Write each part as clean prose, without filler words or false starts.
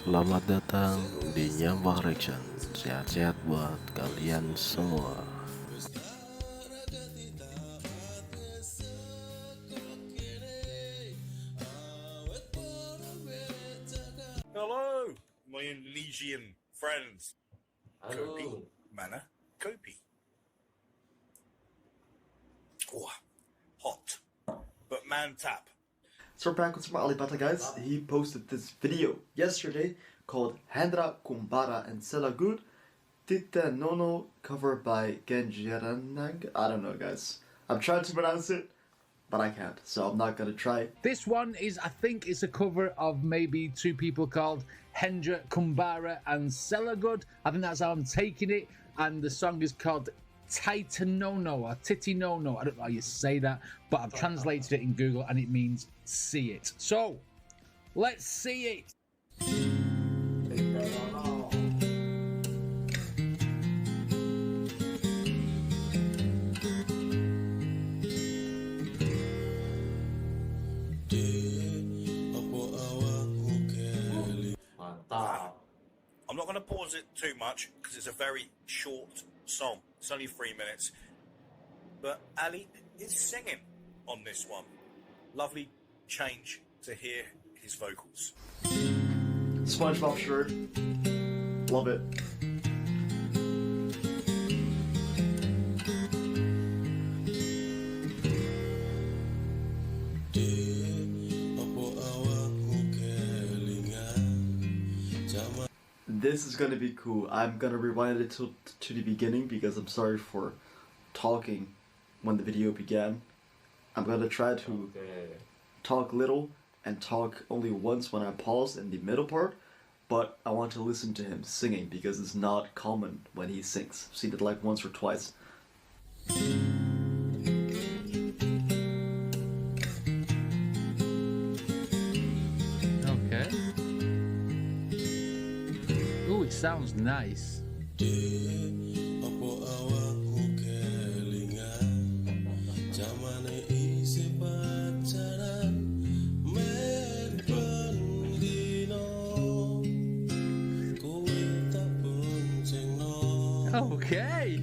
Selamat datang di Nyampah Reaction. Sehat-sehat buat kalian semua. Hello, my Indonesian friends. Kopi, mana kopi? Oh, hot, but mantap. So we're back with SUARA ALIP, guys. He posted this video yesterday called Hendra, Kumba and Selagud Tite Nono, cover by Genjiranang. I don't know, guys. I'm trying to pronounce it, but I can't, so I'm not gonna try. This one is, I think it's a cover of maybe two people called Hendra, Kumba and Selagud. I think that's how I'm taking it. And the song is called Titanono or Titinono. I don't know how you say that, but I've translated it in Google and it means see it. So, let's see it. I'm not going to pause it too much because it's a very short song. It's only 3 minutes. But Ali is singing on this one. Lovely change to hear his vocals. SpongeBob shirt. Love it. This is gonna be cool. I'm gonna rewind it to the beginning because I'm sorry for talking when the video began. I'm gonna try to talk little and talk only once when I pause in the middle part, but I want to listen to him singing because it's not common when he sings. I've seen it like once or twice. Okay. Ooh, it sounds nice. Okay.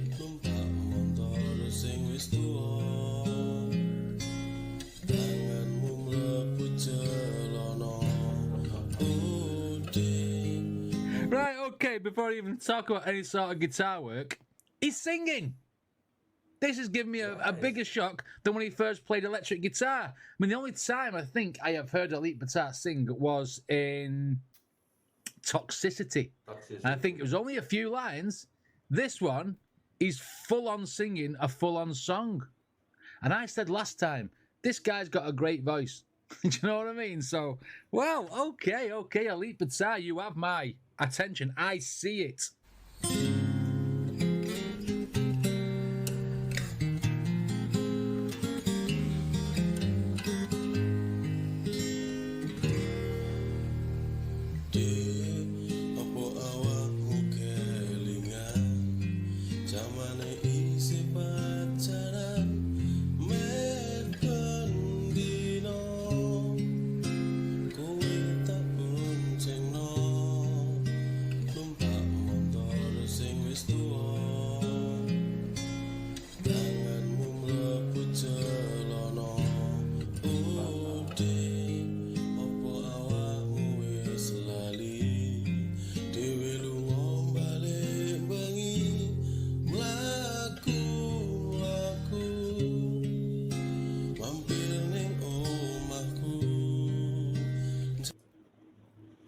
Right, okay, before I even talk about any sort of guitar work, he's singing. This has given me a bigger shock than when he first played electric guitar. I mean, the only time I think I have heard alipbatareaction sing was in Toxicity. And I think it was only a few lines. This one, he's full-on singing a full-on song. And I said last time, this guy's got a great voice. Do you know what I mean? So, well, okay, alipbatareaction, you have my attention. I see it.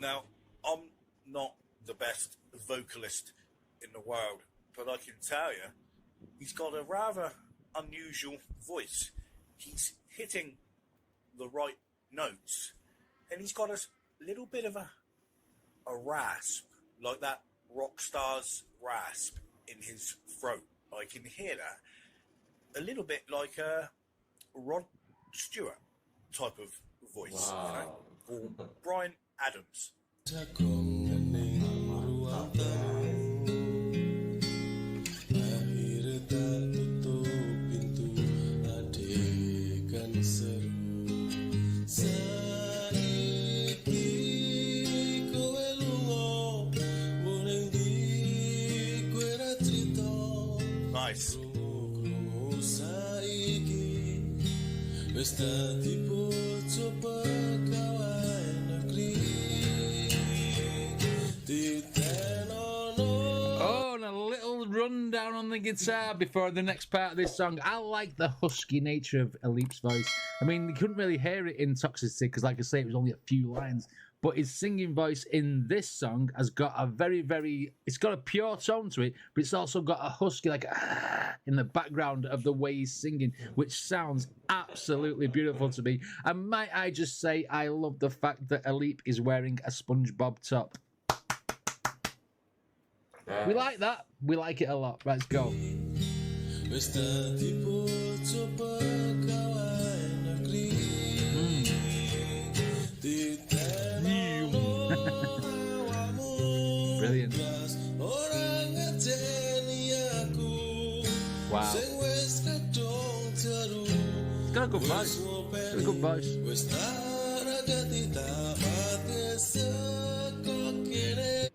Now, I'm not the best vocalist in the world, but I can tell you, he's got a rather unusual voice. He's hitting the right notes, and he's got a little bit of a rasp, like that rock star's rasp in his throat. I can hear that. A little bit like a Rod Stewart type of voice, you know, or Brian Adams. Yes. Oh, and a little rundown on the guitar before the next part of this song. I like the husky nature of Alip's voice. I mean, you couldn't really hear it in Toxicity because, like I say, it was only a few lines. But his singing voice in this song has got a it's got a pure tone to it, but it's also got a husky, like, in the background of the way he's singing, which sounds absolutely beautiful to me. And might I just say, I love the fact that Alip is wearing a SpongeBob top. We like that. We like it a lot. Let's go. Brilliant. Wow. It's got a good voice. It's got a good voice.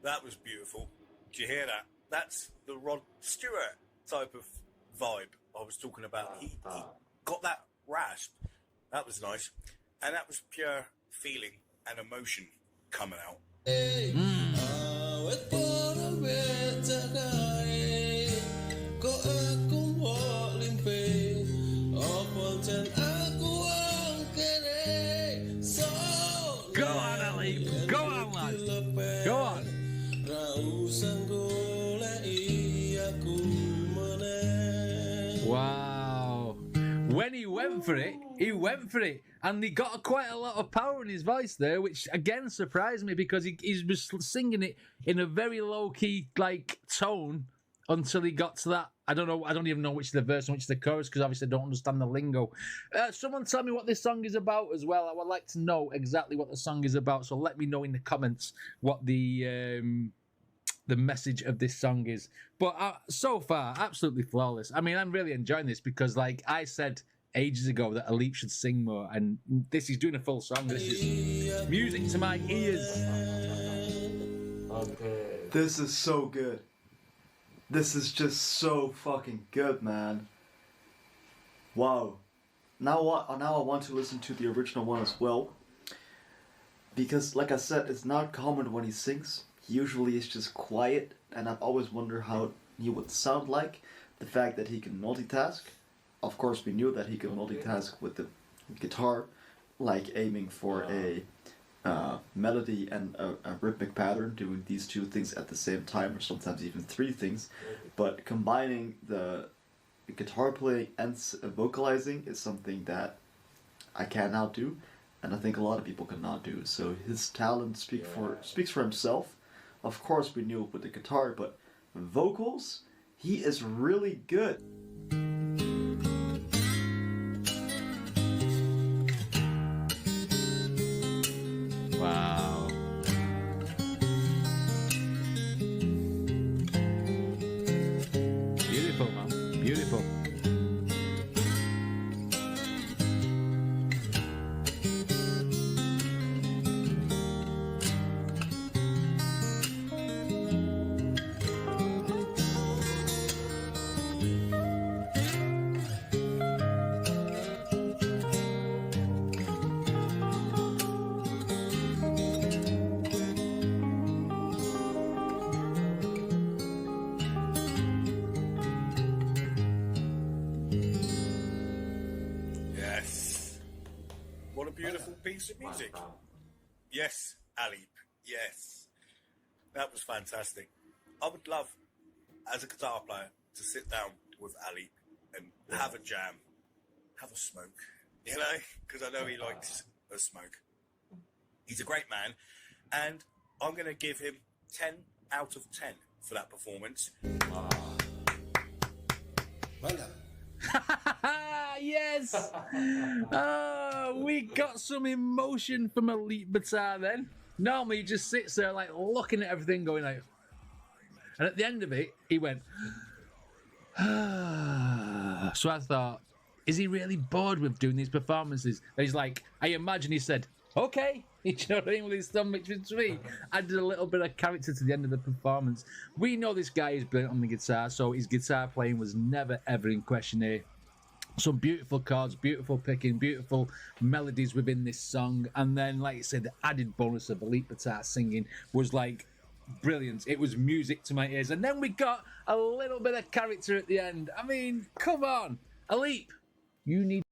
That was beautiful. Did you hear that? That's the Rod Stewart type of vibe I was talking about. He got that rasp. That was nice. And that was pure feeling and emotion coming out. Go on, Alip. Go on, lad. Go on. Wow. When he went for it, he went for it. And he got quite a lot of power in his voice there, which again surprised me because he was singing it in a very low-key like tone until he got to that. I don't even know which is the verse and which is the chorus because obviously I don't understand the lingo. Someone tell me what this song is about as well. I would like to know exactly what the song is about, so let me know in the comments what the message of this song is. But so far, absolutely flawless. I mean, I'm really enjoying this because, like I said ages ago, that Alip should sing more, and this is doing a full song. This is music to my ears. Okay. This is so good. This is just so fucking good, man. Wow. Now I want to listen to the original one as well. Because, like I said, it's not common when he sings. Usually it's just quiet, and I've always wondered how he would sound like. The fact that he can multitask. Of course, we knew that he could multitask with the guitar, like aiming for a melody and a rhythmic pattern, doing these two things at the same time, or sometimes even three things. But combining the guitar playing and vocalizing is something that I cannot do, and I think a lot of people cannot do. So his talent speaks for himself. Of course, we knew it with the guitar, but vocals, he is really good. Wow. Beautiful, man. Beautiful. What a beautiful piece of music. Yes, Alip. Yes. That was fantastic. I would love, as a guitar player, to sit down with Alip and have a jam, have a smoke, you know, because I know he likes a smoke. He's a great man, and I'm going to give him 10 out of 10 for that performance. Well done. Yes! Oh, we got some emotion from Alip Ba then. Normally he just sits there like looking at everything going like, and at the end of it he went so I thought, is he really bored with doing these performances? And he's like, I imagine he said, okay. You know what I mean? With his thumb between me. I did a little bit of character to the end of the performance. We know this guy is brilliant on the guitar, so his guitar playing was never ever in question here. Some beautiful chords, beautiful picking, beautiful melodies within this song. And then, like I said, the added bonus of Alip Ba Tar singing was like brilliant. It was music to my ears. And then we got a little bit of character at the end. I mean, come on. Alip, you need